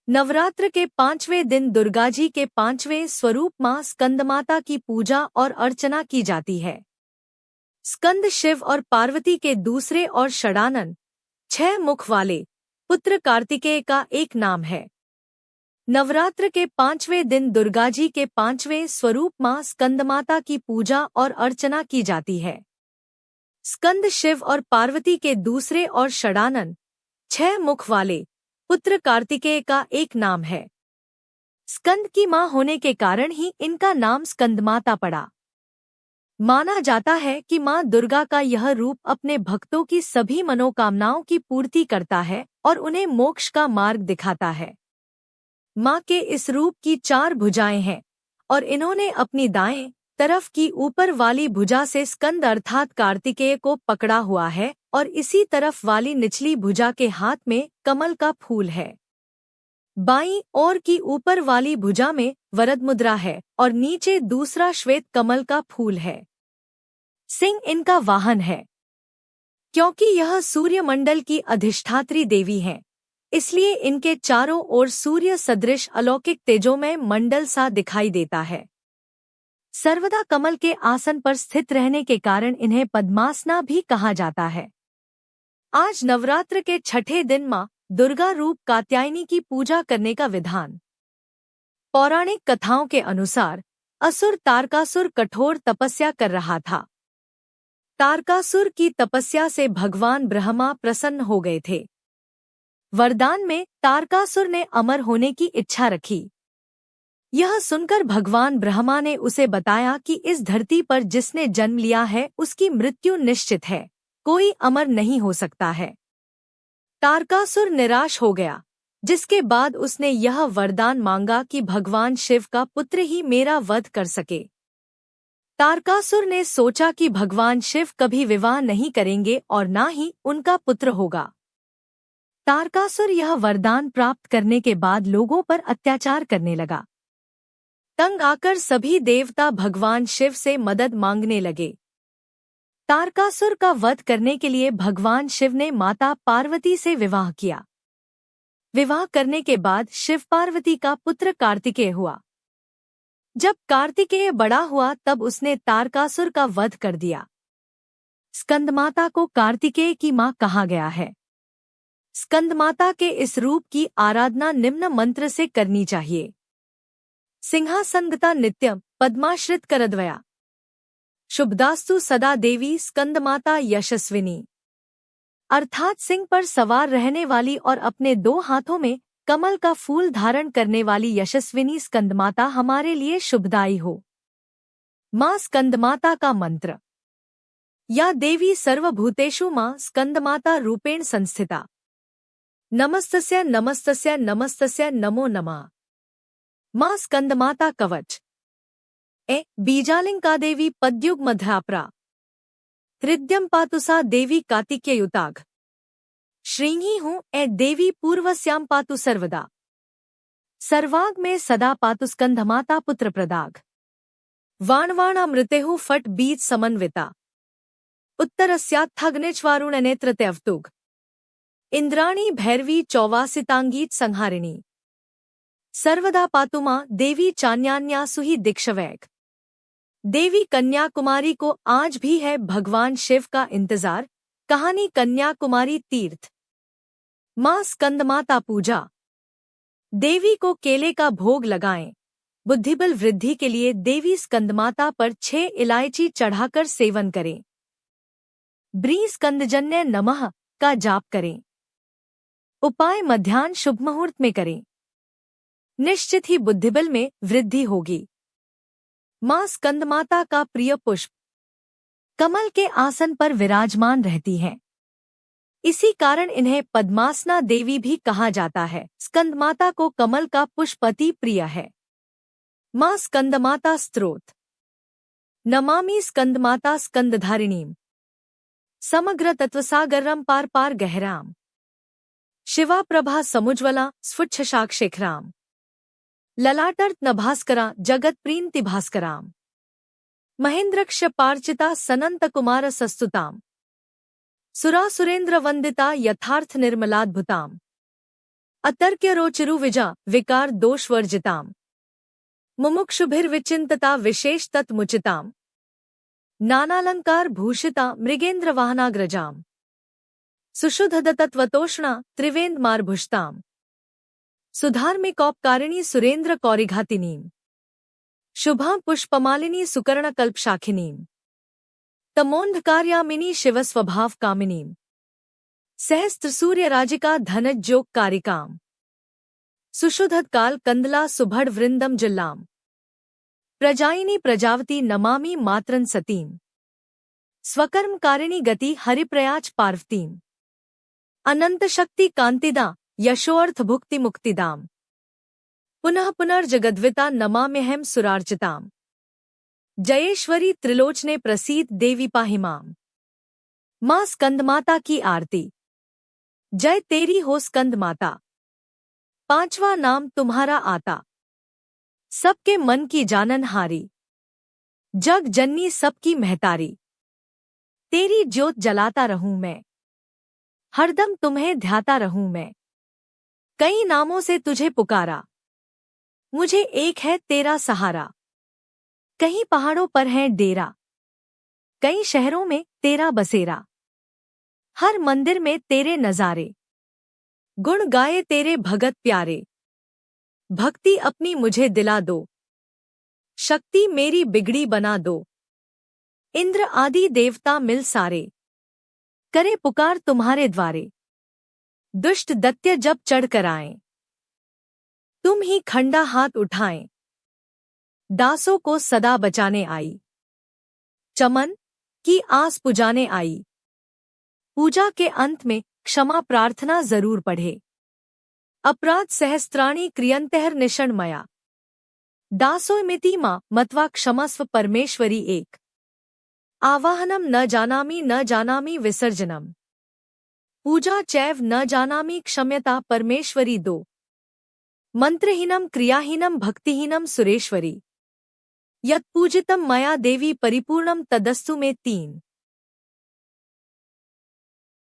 नवरात्र के 5वें दिन दुर्गाजी के 5वें स्वरूप मां स्कंदमाता की पूजा और अर्चना की जाती है। स्कंद शिव और पार्वती के दूसरे और षडानन 6 मुख वाले पुत्र कार्तिकेय का एक नाम है। नवरात्र के 5वें दिन दुर्गाजी के 5वें स्वरूप मां स्कंदमाता की पूजा और अर्चना की जाती है। स्कंद शिव और पार्वती के दूसरे और षडानन 6 मुख वाले पुत्र कार्तिकेय का एक नाम है। स्कंद की मां होने के कारण ही इनका नाम स्कंदमाता पड़ा। माना जाता है कि मां दुर्गा का यह रूप अपने भक्तों की सभी मनोकामनाओं की पूर्ति करता है और उन्हें मोक्ष का मार्ग दिखाता है। मां के इस रूप की 4 भुजाएं हैं और इन्होंने अपनी दाएं तरफ की ऊपर वाली भुजा से स्कंद अर्थात कार्तिकेय को पकड़ा हुआ है और इसी तरफ वाली निचली भुजा के हाथ में कमल का फूल है। बाईं ओर की ऊपर वाली भुजा में वरद मुद्रा है और नीचे दूसरा श्वेत कमल का फूल है। सिंह इनका वाहन है। क्योंकि यह सूर्यमंडल की अधिष्ठात्री देवी हैं, इसलिए इनके चारों ओर सूर्य सदृश अलौकिक तेजोमय मंडल सा दिखाई देता है। सर्वदा कमल के आसन पर स्थित रहने के कारण इन्हें पद्मासना भी कहा जाता है। आज नवरात्र के 6ठे दिन मां दुर्गा रूप कात्यायनी की पूजा करने का विधान। पौराणिक कथाओं के अनुसार असुर तारकासुर कठोर तपस्या कर रहा था। तारकासुर की तपस्या से भगवान ब्रह्मा प्रसन्न हो गए थे। वरदान में तारकासुर ने अमर होने की इच्छा रखी। यह सुनकर भगवान ब्रह्मा ने उसे बताया कि इस धरती पर जिसने जन्म लिया है उसकी मृत्यु निश्चित है, कोई अमर नहीं हो सकता है। तारकासुर निराश हो गया, जिसके बाद उसने यह वरदान मांगा कि भगवान शिव का पुत्र ही मेरा वध कर सके। तारकासुर ने सोचा कि भगवान शिव कभी विवाह नहीं करेंगे और ना ही उनका पुत्र होगा। तारकासुर यह वरदान प्राप्त करने के बाद लोगों पर अत्याचार करने लगा। तंग आकर सभी देवता भगवान शिव से मदद मांगने लगे। तारकासुर का वध करने के लिए भगवान शिव ने माता पार्वती से विवाह किया। विवाह करने के बाद शिव पार्वती का पुत्र कार्तिकेय हुआ। जब कार्तिकेय बड़ा हुआ तब उसने तारकासुर का वध कर दिया। स्कंदमाता को कार्तिकेय की मां कहा गया है। स्कंदमाता के इस रूप की आराधना निम्न मंत्र से करनी चाहिए। सिंहासनगता नित्यम पद्माश्रित करद्वया शुभदास्तु सदा देवी स्कंदमाता यशस्विनी। अर्थात सिंह पर सवार रहने वाली और अपने 2 हाथों में कमल का फूल धारण करने वाली यशस्विनी स्कंदमाता हमारे लिए शुभदायी हो। मां स्कंदमाता का मंत्र। या देवी सर्वभूतेषु मां स्कंदमाता रूपेण संस्थिता। नमस्तस्य नमस्तस्य नमस्तस्य नमो नमः। मां स्कंदमाता कवच। बीजालिंका देवी पद्युग्मध्याप्रा। हृद्यम पातु सा देवी कार्तिकेयुताघ। श्रींही हूँ देवी पूर्वस्याम पातु सर्वदा। सर्वाग में सदा पातु स्कंदमाता पुत्र प्रदाग। वाणवाणामृतेहु फट बीज समन्विता। उत्तरस्यात्थग्निच्वारुण नेत्रत्यवतुग। इंद्राणी भैरवी चौवासितांगीत संहारिणी। सर्वदा पातु मां देवी चान्यान्यासु ही दीक्षवैक। देवी कन्याकुमारी को आज भी है भगवान शिव का इंतजार। कहानी कन्याकुमारी तीर्थ। मां स्कंदमाता पूजा। देवी को केले का भोग लगाएं। बुद्धिबल वृद्धि के लिए देवी स्कंदमाता पर 6 इलायची चढ़ाकर सेवन करें। ब्री स्कंदजन्य नमः का जाप करें। उपाय मध्याह्न शुभ मुहूर्त में करें। निश्चित ही बुद्धिबल में वृद्धि होगी। मां स्कंदमाता का प्रिय पुष्प कमल के आसन पर विराजमान रहती हैं। इसी कारण इन्हें पद्मासना देवी भी कहा जाता है। स्कंदमाता को कमल का पुष्प अति प्रिय है। मां स्कंदमाता स्तोत्र। नमामि स्कंदमाता स्कंदधारिणीम। समग्र तत्वसागरम पार पार गहराम। शिवा प्रभा समुज्वला स्फुच्छशाक्षेखराम। ललाटर्त नभास्करा जगत प्रीति भास्कराम। महेंद्रक्ष पार्चिता सनंत कुमार सस्तुताम। सुरासुरेंद्र वंदिता यथार्थ निर्मलाद्भुताम। अतर्क्य रोचिरुविजा विकार दोषवर्जिताम मुमुक्षुभिर्विचिन्तता विशेष तत्मुचिताम नानालंकार भूषिता मृगेन्द्रवाहनाग्रजाम सुषुधदतत्वतोष्णा त्रिवेन्द्रमार्भुष्टाम सुधार्मिकौपकारिणी सुरेन्द्र कौरिघातिनीम शुभा पुष्पमालिनी सुकर्णकल्पशाखिनीम तमोन्धकार्यामिनी शिवस्वभाव कामिनीम सहस्त्रसूर्यराजिका धनज्योगकारिकाम सुशुद्धकाल कंदला सुभड़ वृंदम जिल्लाम प्रजायिनी प्रजावती नमामि मात्रन सतीम स्वकर्मकारिणी गति हरिप्रयाच पार्वतीम अनंत शक्ति कांतिदा यशोअर्थ भुक्ति मुक्तिदाम पुनः पुनर्जगद्विता नमाम्यहं सुरार्चिताम जयेश्वरी त्रिलोचने प्रसीद देवी पाहिमाम। मां स्कंदमाता की आरती। जय तेरी हो स्कंदमाता, पांचवा नाम तुम्हारा आता, सबके मन की जाननहारी, जग जननी सबकी महतारी। तेरी ज्योत जलाता रहूं मैं, हरदम तुम्हें ध्याता रहूं मैं। कई नामों से तुझे पुकारा, मुझे एक है तेरा सहारा। कहीं पहाड़ों पर है डेरा, कई शहरों में तेरा बसेरा। हर मंदिर में तेरे नजारे, गुण गाए तेरे भगत प्यारे। भक्ति अपनी मुझे दिला दो, शक्ति मेरी बिगड़ी बना दो। इंद्र आदि देवता मिल सारे, करे पुकार तुम्हारे द्वारे। दुष्ट दैत्य जब चढ़ कर आएं, तुम ही खंडा हाथ उठाएं। दासों को सदा बचाने आई, चमन की आस पुजाने आई। पूजा के अंत में क्षमा प्रार्थना जरूर पढ़े। अपराध सहस्त्राणी क्रियंतहर निषण्मया, दासोमिति मां मत्वा क्षमस्व परमेश्वरी एक। आवाहनम न जानामि विसर्जनम, पूजा चैव न जानामि क्षम्यता परमेश्वरी दो। मंत्रहीनम क्रियाहीनम भक्तिहीनम सुरेश्वरी, यत्पूजितम मया देवी परिपूर्णम तदस्तु में 3।